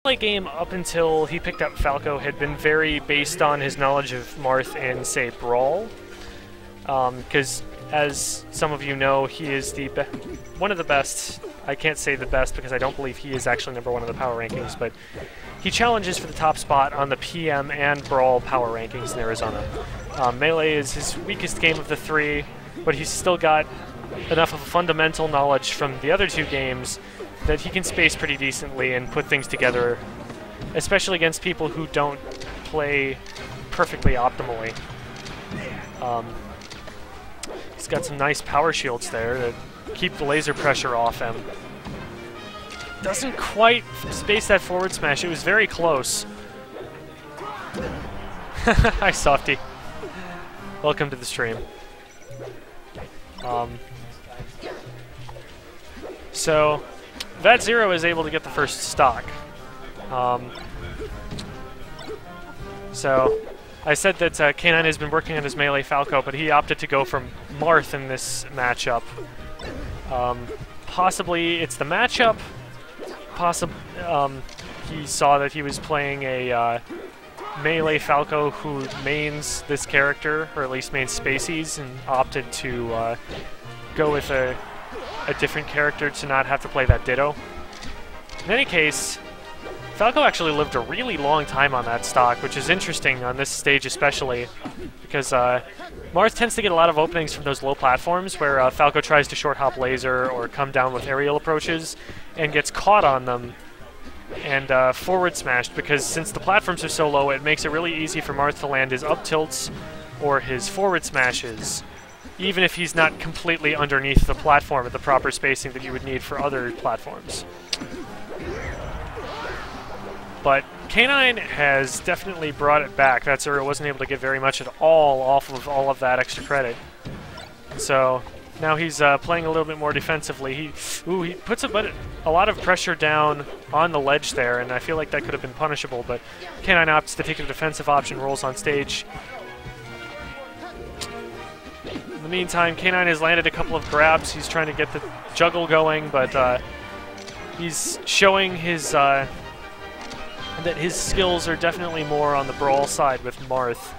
Late game up until he picked up Falco had been very based on his knowledge of Marth in, say, Brawl. Because, as some of you know, he is one of the best. I can't say the best because I don't believe he is actually #1 in the power rankings, but he challenges for the top spot on the PM and Brawl power rankings in Arizona. Melee is his weakest game of the three, but he's still got enough of a fundamental knowledge from the other two games that he can space pretty decently and put things together, especially against people who don't play perfectly optimally. He's got some nice power shields there that keep the laser pressure off him. Doesn't quite space that forward smash. It was very close. Hi, Softy. Welcome to the stream. So, Vat-Zero is able to get the first stock. So, I said that K9 has been working on his melee Falco, but he opted to go for Marth in this matchup. Possibly it's the matchup. He saw that he was playing a melee Falco who mains this character, or at least mains Spaceys, and opted to go with a different character to not have to play that Ditto. In any case, Falco actually lived a really long time on that stock, which is interesting on this stage especially, because Marth tends to get a lot of openings from those low platforms where Falco tries to short hop laser or come down with aerial approaches and gets caught on them and forward smashed, because since the platforms are so low, it makes it really easy for Marth to land his up tilts or his forward smashes, even if he's not completely underneath the platform at the proper spacing that you would need for other platforms. But K9 has definitely brought it back. Vat-Zero wasn't able to get very much at all off of all of that extra credit. So now he's playing a little bit more defensively. He puts a lot of pressure down on the ledge there, and I feel like that could have been punishable, but K9 opts to take the defensive option, rolls on stage. In the meantime, K9 has landed a couple of grabs. He's trying to get the juggle going, but he's showing his that his skills are definitely more on the Brawl side with Marth,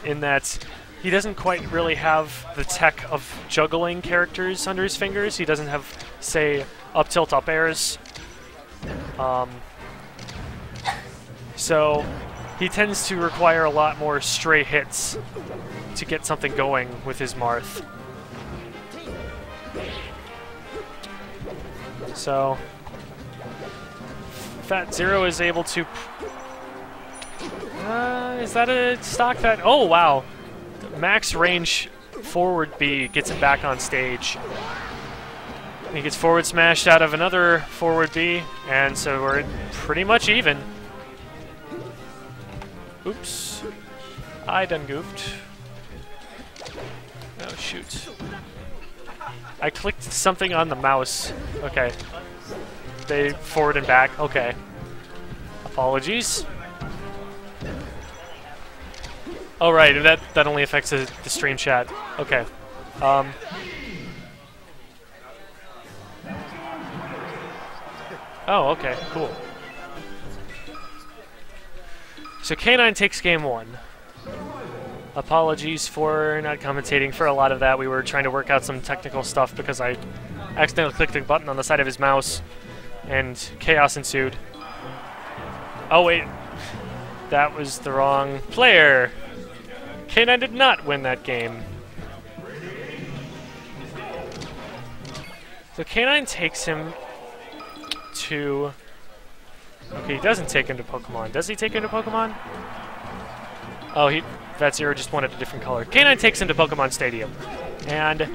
in that he doesn't quite really have the tech of juggling characters under his fingers. He doesn't have, say, up tilt, up airs. So he tends to require a lot more stray hits to get something going with his Marth. So Vat-Zero is able to... is that a stock that... Oh, wow. Max range forward B gets him back on stage. He gets forward smashed out of another forward B, and so we're pretty much even. Oops. I done goofed. Oh, shoot. I clicked something on the mouse. Okay. They forward and back. Okay. Apologies. Oh, right. That only affects the stream chat. Okay. Oh, okay. Cool. So K9 takes game 1. Apologies for not commentating for a lot of that. We were trying to work out some technical stuff because I accidentally clicked a button on the side of his mouse, and chaos ensued. Oh, wait. That was the wrong player. K9 did not win that game. So K9 takes him to... Okay, he doesn't take him to Pokemon. Does he take him to Pokemon? Oh, Vat-Zero just wanted a different color. K9 takes him to Pokemon Stadium. And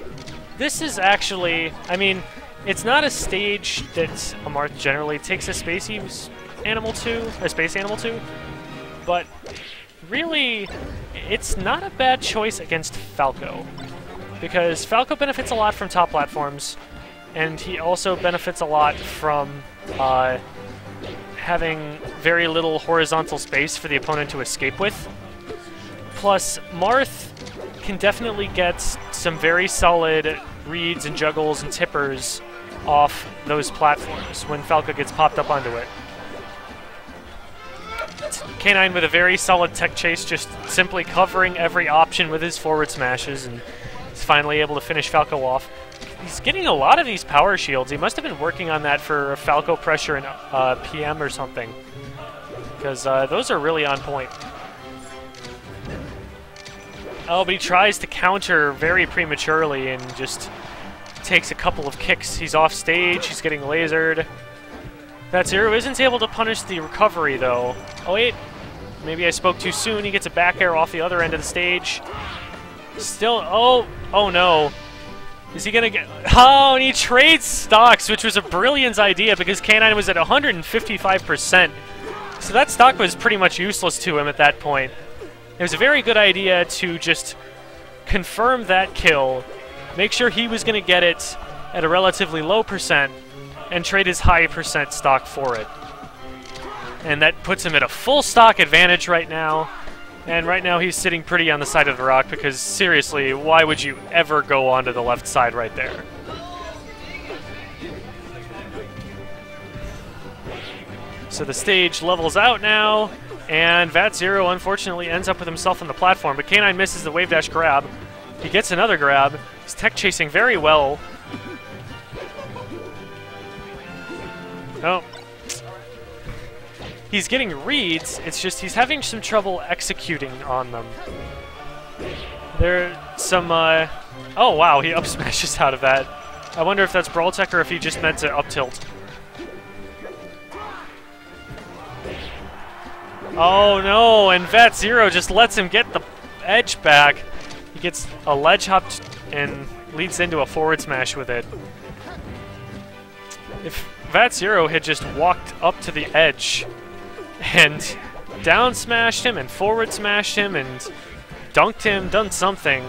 this is actually... I mean, it's not a stage that a Marth generally takes a space animal to, but really, it's not a bad choice against Falco, because Falco benefits a lot from top platforms, and he also benefits a lot from having very little horizontal space for the opponent to escape with. Plus, Marth can definitely get some very solid reads and juggles and tippers off those platforms when Falco gets popped up onto it. K9 with a very solid tech chase, just simply covering every option with his forward smashes, and he's finally able to finish Falco off. He's getting a lot of these power shields. He must have been working on that for Falco pressure and PM or something, because those are really on point. Oh, but he tries to counter very prematurely and just takes a couple of kicks. He's off stage, he's getting lasered. Vat-Zero isn't able to punish the recovery, though. Oh, wait. Maybe I spoke too soon. He gets a back air off the other end of the stage. Still, oh no. Is he gonna get, oh, and he trades stocks, which was a brilliant idea because K9 was at 155%. So that stock was pretty much useless to him at that point. It was a very good idea to just confirm that kill, make sure he was gonna get it at a relatively low percent, and trade his high percent stock for it. And that puts him at a full stock advantage right now. And right now he's sitting pretty on the side of the rock because seriously, why would you ever go onto the left side right there? So the stage levels out now, and Vat-Zero unfortunately ends up with himself on the platform, but K9 misses the wave dash grab. He gets another grab. He's tech chasing very well. Oh. He's getting reads, it's just he's having some trouble executing on them. There are some, oh wow, he up smashes out of that. I wonder if that's Brawl Tech or if he just meant to up tilt. Oh no, and Vat-Zero just lets him get the edge back. He gets a ledge hop and leads into a forward smash with it. If Vat-Zero had just walked up to the edge and down smashed him and forward smashed him and dunked him, done something,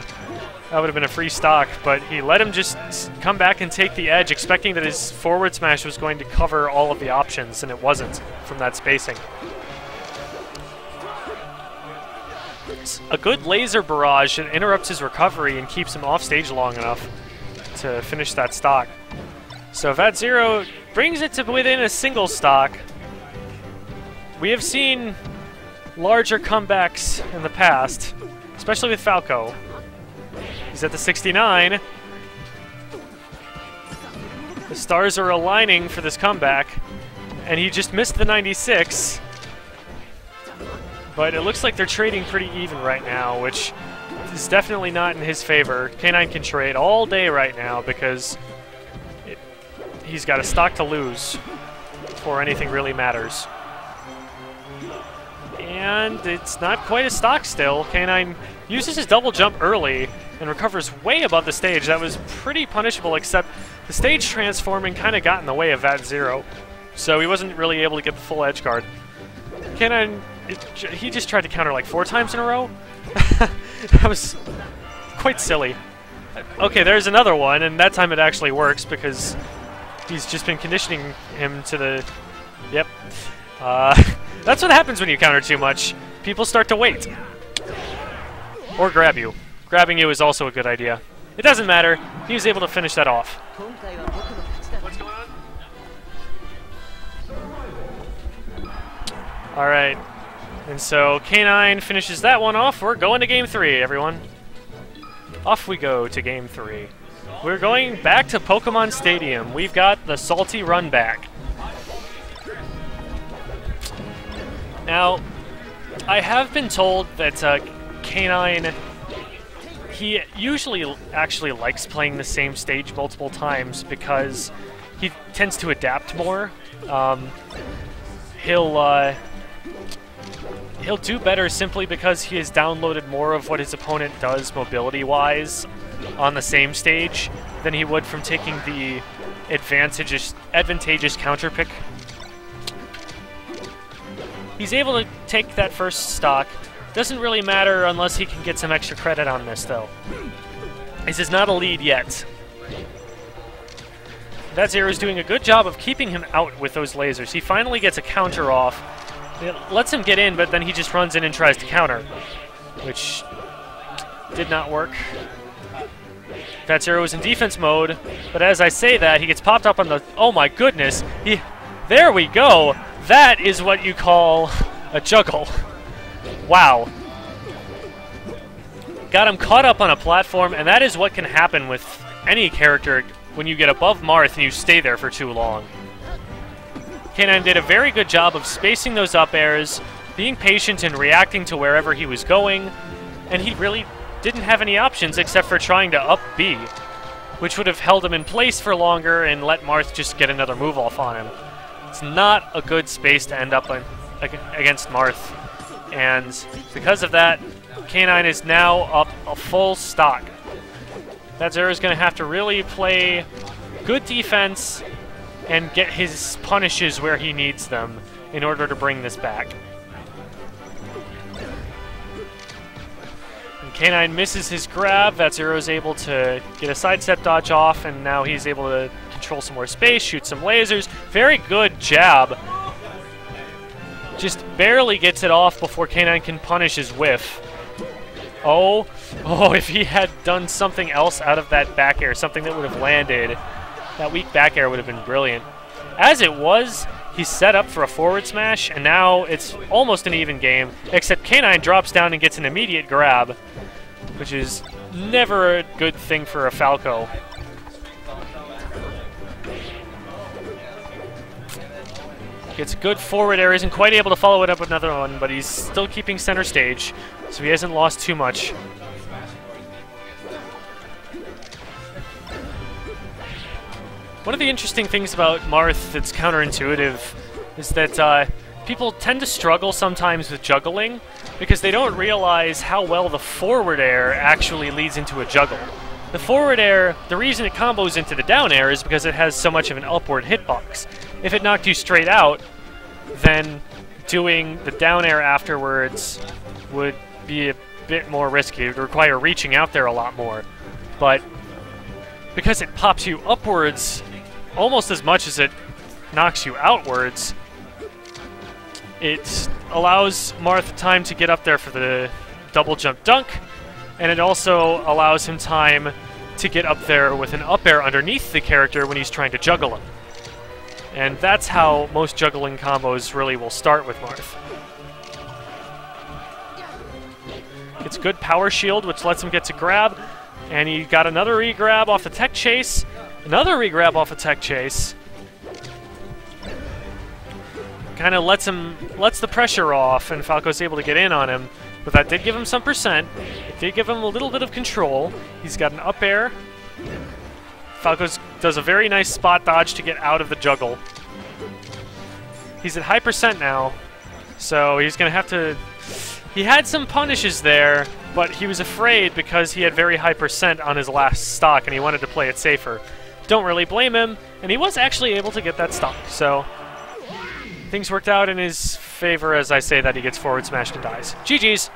that would have been a free stock, but he let him just come back and take the edge, expecting that his forward smash was going to cover all of the options, and it wasn't from that spacing. A good laser barrage interrupts his recovery and keeps him off stage long enough to finish that stock. So Vat-Zero brings it to within a single stock. We have seen larger comebacks in the past, especially with Falco. He's at the 69. The stars are aligning for this comeback, and he just missed the 96. But it looks like they're trading pretty even right now, which is definitely not in his favor. K9 can trade all day right now because he's got a stock to lose before anything really matters. And it's not quite a stock still. K9 uses his double jump early and recovers way above the stage. That was pretty punishable, except the stage transforming kind of got in the way of Vat-Zero, so he wasn't really able to get the full edge guard. K9, he just tried to counter like 4 times in a row. That was quite silly. Okay, there's another one, and that time it actually works because he's just been conditioning him to the... Yep. That's what happens when you counter too much. People start to wait. Or grab you. Grabbing you is also a good idea. It doesn't matter. He was able to finish that off. What's going on? Alright. And so K9 finishes that one off. We're going to Game 3, everyone. Off we go to Game 3. We're going back to Pokemon Stadium. We've got the Salty Run back. Now, I have been told that K9, he usually actually likes playing the same stage multiple times because he tends to adapt more. He'll do better simply because he has downloaded more of what his opponent does mobility-wise on the same stage than he would from taking the advantageous counter pick. He's able to take that first stock. Doesn't really matter unless he can get some extra credit on this, though. This is not a lead yet. Vat-Zero is doing a good job of keeping him out with those lasers. He finally gets a counter off. It lets him get in, but then he just runs in and tries to counter, which did not work. Vat-Zero is in defense mode, but as I say that, he gets popped up on the... Oh my goodness! There we go! That is what you call a juggle. Wow. Got him caught up on a platform, and that is what can happen with any character when you get above Marth and you stay there for too long. K9 did a very good job of spacing those up airs, being patient and reacting to wherever he was going, and he really didn't have any options except for trying to up B, which would have held him in place for longer and let Marth just get another move off on him. It's not a good space to end up in against Marth, and because of that, K9 is now up a full stock. Vat-Zero is going to have to really play good defense and get his punishes where he needs them in order to bring this back. And K9 misses his grab. Vat-Zero is able to get a sidestep dodge off, and now he's able to control some more space, shoot some lasers. Very good jab. Just barely gets it off before K9 can punish his whiff. Oh, if he had done something else out of that back air, something that would have landed, that weak back air would have been brilliant. As it was, he's set up for a forward smash, and now it's almost an even game, except K9 drops down and gets an immediate grab, which is never a good thing for a Falco. Gets a good forward air, isn't quite able to follow it up with another one, but he's still keeping center stage, so he hasn't lost too much. One of the interesting things about Marth that's counterintuitive is that people tend to struggle sometimes with juggling because they don't realize how well the forward air actually leads into a juggle. The forward air, the reason it combos into the down air is because it has so much of an upward hitbox. If it knocked you straight out, then doing the down air afterwards would be a bit more risky. It would require reaching out there a lot more. But because it pops you upwards almost as much as it knocks you outwards, it allows Marth time to get up there for the double jump dunk, and it also allows him time to get up there with an up air underneath the character when he's trying to juggle him. And that's how most juggling combos really will start with Marth. Gets good power shield, which lets him get to grab, and he got another re-grab off the tech chase, another re-grab off a tech chase. Kind of lets the pressure off, and Falco's able to get in on him, but that did give him some percent. It did give him a little bit of control. He's got an up air. Falco does a very nice spot dodge to get out of the juggle. He's at high percent now, so he's going to have to... He had some punishes there, but he was afraid because he had very high percent on his last stock, and he wanted to play it safer. Don't really blame him, and he was actually able to get that stock, so... Things worked out in his favor as I say that he gets forward smashed and dies. GG's!